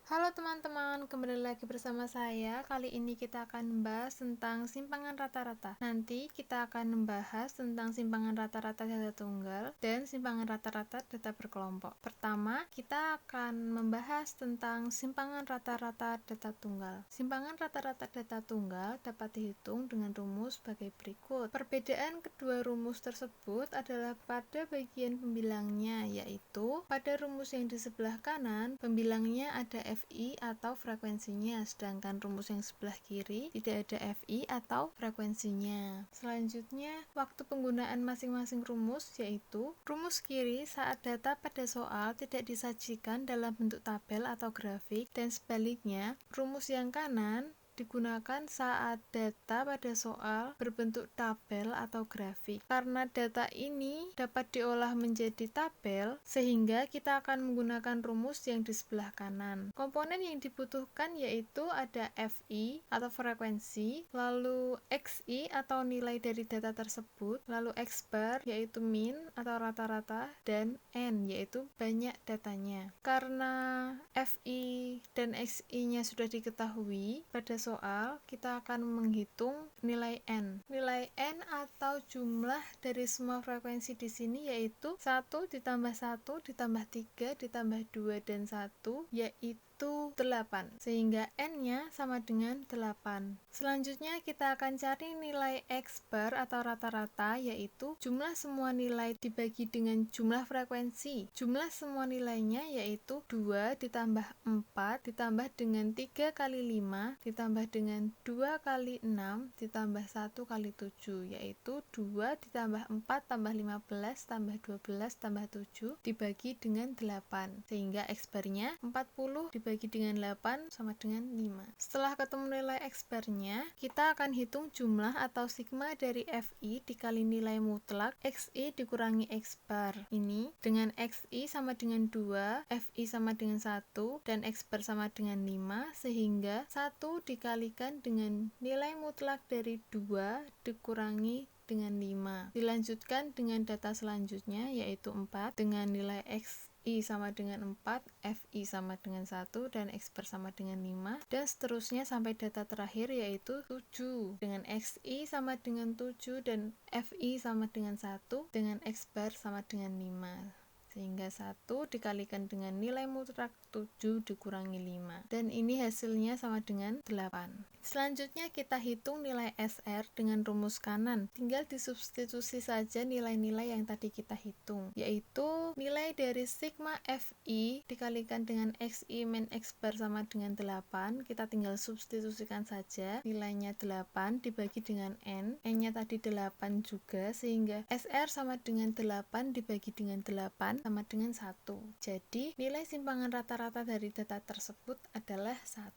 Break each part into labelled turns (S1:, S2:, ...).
S1: Halo teman-teman, kembali lagi bersama saya. Kali ini kita akan membahas tentang simpangan rata-rata. Nanti kita akan membahas tentang simpangan rata-rata data tunggal dan simpangan rata-rata data berkelompok. Pertama, kita akan membahas tentang simpangan rata-rata data tunggal. Simpangan rata-rata data tunggal dapat dihitung dengan rumus sebagai berikut. Perbedaan kedua rumus tersebut adalah pada bagian pembilangnya, yaitu pada rumus yang di sebelah kanan, pembilangnya ada FI atau frekuensinya, sedangkan rumus yang sebelah kiri tidak ada FI atau frekuensinya. Selanjutnya, waktu penggunaan masing-masing rumus, yaitu rumus kiri saat data pada soal tidak disajikan dalam bentuk tabel atau grafik, dan sebaliknya, rumus yang kanan digunakan saat data pada soal berbentuk tabel atau grafik. Karena data ini dapat diolah menjadi tabel, sehingga kita akan menggunakan rumus yang di sebelah kanan. Komponen yang dibutuhkan yaitu ada FI atau frekuensi, lalu XI atau nilai dari data tersebut, lalu X bar yaitu min atau rata-rata, dan N yaitu banyak datanya. Karena FI dan XI-nya sudah diketahui pada soal, kita akan menghitung nilai N. Nilai N atau jumlah dari semua frekuensi di sini yaitu 1 ditambah 1 ditambah 3 ditambah 2 dan 1 yaitu 8, sehingga N-nya sama dengan 8. Selanjutnya kita akan cari nilai X bar atau rata-rata, yaitu jumlah semua nilai dibagi dengan jumlah frekuensi. Jumlah semua nilainya yaitu 2 ditambah 4 ditambah dengan 3 kali 5 ditambah dengan 2 kali 6 ditambah 1 kali 7, yaitu 2 ditambah 4 tambah 15 tambah 12 tambah 7 dibagi dengan 8, sehingga X barnya 40 dibagi dengan 8 sama dengan 5. Setelah ketemu nilai X barnya, kita akan hitung jumlah atau sigma dari FI dikali nilai mutlak XI dikurangi X bar. Ini dengan XI sama dengan 2, FI sama dengan 1, dan X bar sama dengan 5, sehingga 1 dikalikan dengan nilai mutlak dari 2 dikurangi dengan 5. Dilanjutkan dengan data selanjutnya yaitu 4 dengan nilai XI sama dengan 4, FI sama dengan 1, dan X bar sama dengan 5, dan seterusnya sampai data terakhir yaitu 7 dengan XI sama dengan 7 dan FI sama dengan 1 dengan X bar sama dengan 5. Sehingga 1 dikalikan dengan nilai mutlak 7 dikurangi 5. Dan ini hasilnya sama dengan 8. Selanjutnya kita hitung nilai SR dengan rumus kanan. Tinggal disubstitusi saja nilai-nilai yang tadi kita hitung, yaitu nilai dari sigma FI dikalikan dengan XI min X bar sama dengan 8. Kita tinggal substitusikan saja, nilainya 8 dibagi dengan N. N-nya tadi 8 juga, sehingga SR sama dengan 8 dibagi dengan 8 sama dengan 1. Jadi, nilai simpangan rata-rata dari data tersebut adalah 1.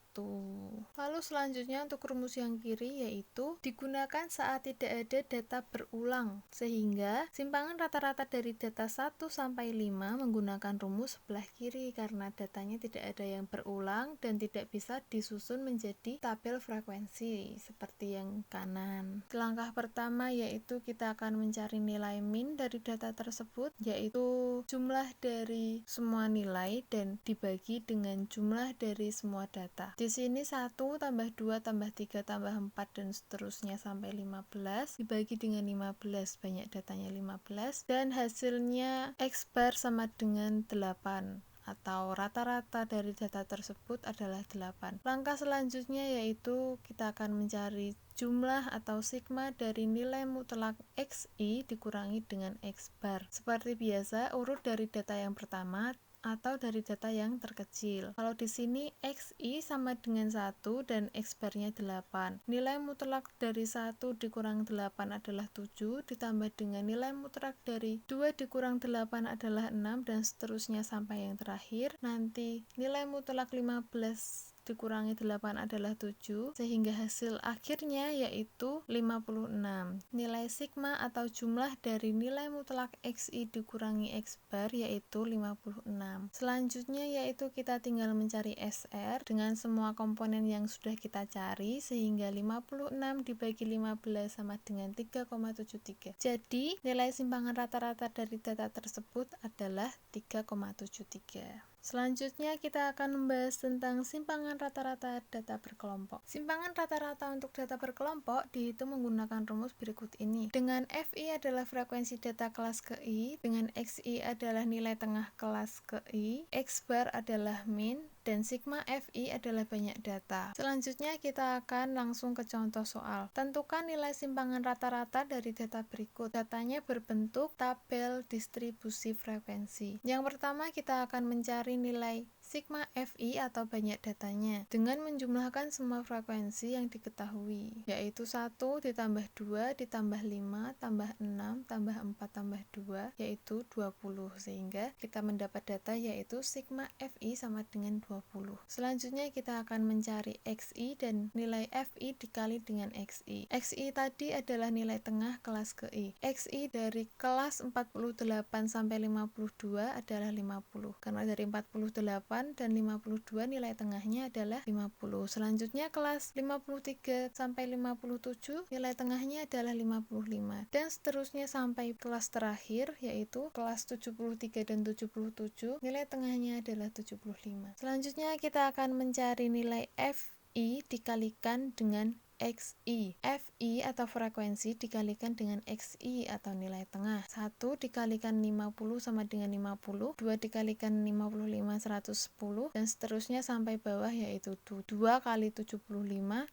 S1: Lalu selanjutnya untuk rumus yang kiri yaitu digunakan saat tidak ada data berulang, sehingga simpangan rata-rata dari data 1 sampai 5 menggunakan rumus sebelah kiri karena datanya tidak ada yang berulang dan tidak bisa disusun menjadi tabel frekuensi seperti yang kanan. Langkah pertama yaitu kita akan mencari nilai min dari data tersebut, yaitu jumlah dari semua nilai dan dibagi dengan jumlah dari semua data. Di sini 1 tambah 2 tambah 3 tambah 4 dan seterusnya sampai 15 dibagi dengan 15, banyak datanya 15, dan hasilnya X bar sama dengan 8 atau rata-rata dari data tersebut adalah 8. Langkah selanjutnya yaitu kita akan mencari jumlah atau sigma dari nilai mutlak XI dikurangi dengan X bar. Seperti biasa, urut dari data yang pertama atau dari data yang terkecil. Kalau di sini XI sama dengan 1 dan X barnya 8. Nilai mutlak dari 1 dikurang 8 adalah 7, ditambah dengan nilai mutlak dari 2 dikurang 8 adalah 6, dan seterusnya sampai yang terakhir. Nanti nilai mutlak 15 dikurangi 8 adalah 7, sehingga hasil akhirnya yaitu 56. Nilai sigma atau jumlah dari nilai mutlak XI dikurangi X bar yaitu 56. Selanjutnya yaitu kita tinggal mencari SR dengan semua komponen yang sudah kita cari, sehingga 56 dibagi 15 sama dengan 3,73. Jadi nilai simpangan rata-rata dari data tersebut adalah 3,73. Selanjutnya kita akan membahas tentang simpangan rata-rata data berkelompok. Simpangan rata-rata untuk data berkelompok dihitung menggunakan rumus berikut ini. Dengan FI adalah frekuensi data kelas ke I, dengan XI adalah nilai tengah kelas ke I, X bar adalah min, dan sigma FI adalah banyak data. Selanjutnya kita akan langsung ke contoh soal. Tentukan nilai simpangan rata-rata dari data berikut. Datanya berbentuk tabel distribusi frekuensi. Yang pertama kita akan mencari nilai sigma FI atau banyak datanya dengan menjumlahkan semua frekuensi yang diketahui, yaitu 1 ditambah 2 ditambah 5 tambah 6 tambah 4 tambah 2 yaitu 20, sehingga kita mendapat data yaitu sigma FI sama dengan 20. Selanjutnya kita akan mencari XI dan nilai FI dikali dengan XI. XI tadi adalah nilai tengah kelas ke I. XI dari kelas 48 sampai 52 adalah 50. Karena dari 48 dan 52 nilai tengahnya adalah 50. Selanjutnya kelas 53 sampai 57 nilai tengahnya adalah 55. Dan seterusnya sampai kelas terakhir yaitu kelas 73 dan 77 nilai tengahnya adalah 75. Selanjutnya kita akan mencari nilai FI dikalikan dengan XI. FI atau frekuensi dikalikan dengan XI atau nilai tengah. 1 dikalikan 50 sama dengan 50, 2 dikalikan 55 110, dan seterusnya sampai bawah yaitu 2 kali 75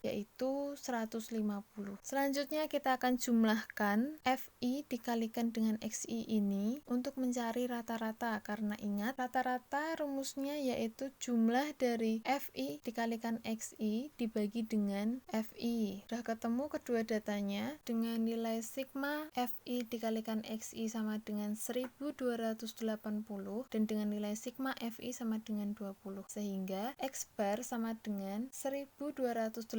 S1: yaitu 150. Selanjutnya kita akan jumlahkan FI dikalikan dengan XI ini untuk mencari rata-rata, karena ingat rata-rata rumusnya yaitu jumlah dari FI dikalikan XI dibagi dengan FI. Sudah ketemu kedua datanya dengan nilai sigma FI dikalikan XI sama dengan 1280 dan dengan nilai sigma FI sama dengan 20, sehingga X bar sama dengan 1280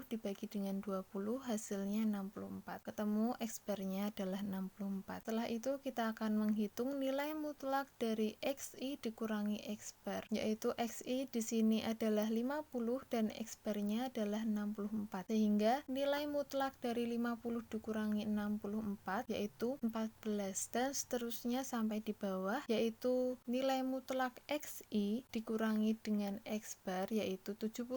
S1: dibagi dengan 20 hasilnya 64. Ketemu X barnya adalah 64. Setelah itu kita akan menghitung nilai mutlak dari XI dikurangi X bar, yaitu XI di sini adalah 50 dan X barnya adalah 64. Sehingga nilai mutlak dari 50 dikurangi 64 yaitu 14, dan seterusnya sampai di bawah yaitu nilai mutlak XI dikurangi dengan X bar yaitu 75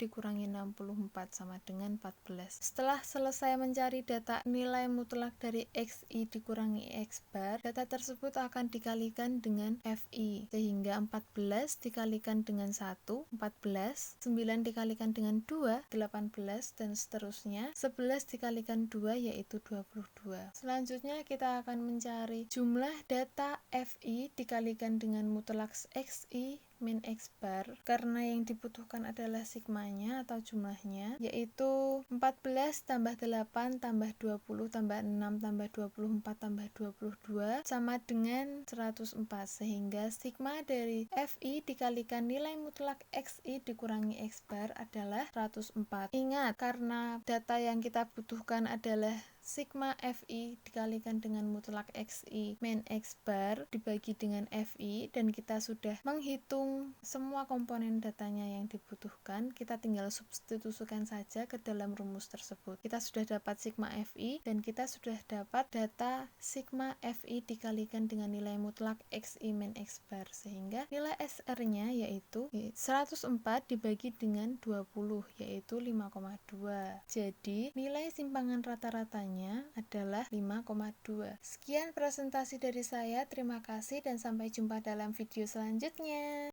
S1: dikurangi 64 sama dengan 14. Setelah selesai mencari data nilai mutlak dari XI dikurangi X bar, data tersebut akan dikalikan dengan FI, sehingga 14 dikalikan dengan 1, 14, 9 dikalikan dengan 2, 18, dan seterusnya. 11 dikalikan 2 yaitu 22. Selanjutnya kita akan mencari jumlah data FI dikalikan dengan mutlak XI min X bar, karena yang dibutuhkan adalah sigmanya atau jumlahnya, yaitu 14 tambah 8 tambah 20 tambah 6 tambah 24 tambah 22 sama dengan 104, sehingga sigma dari FI dikalikan nilai mutlak XI dikurangi X bar adalah 104. Ingat, karena data yang kita butuhkan adalah sigma FI dikalikan dengan mutlak XI min X bar dibagi dengan FI, dan kita sudah menghitung semua komponen datanya yang dibutuhkan, kita tinggal substitusikan saja ke dalam rumus tersebut. Kita sudah dapat sigma FI dan kita sudah dapat data sigma FI dikalikan dengan nilai mutlak XI min X bar, sehingga nilai SR-nya yaitu 104 dibagi dengan 20 yaitu 5,2. Jadi nilai simpangan rata-ratanya adalah 5,2. Sekian presentasi dari saya, terima kasih dan sampai jumpa dalam video selanjutnya.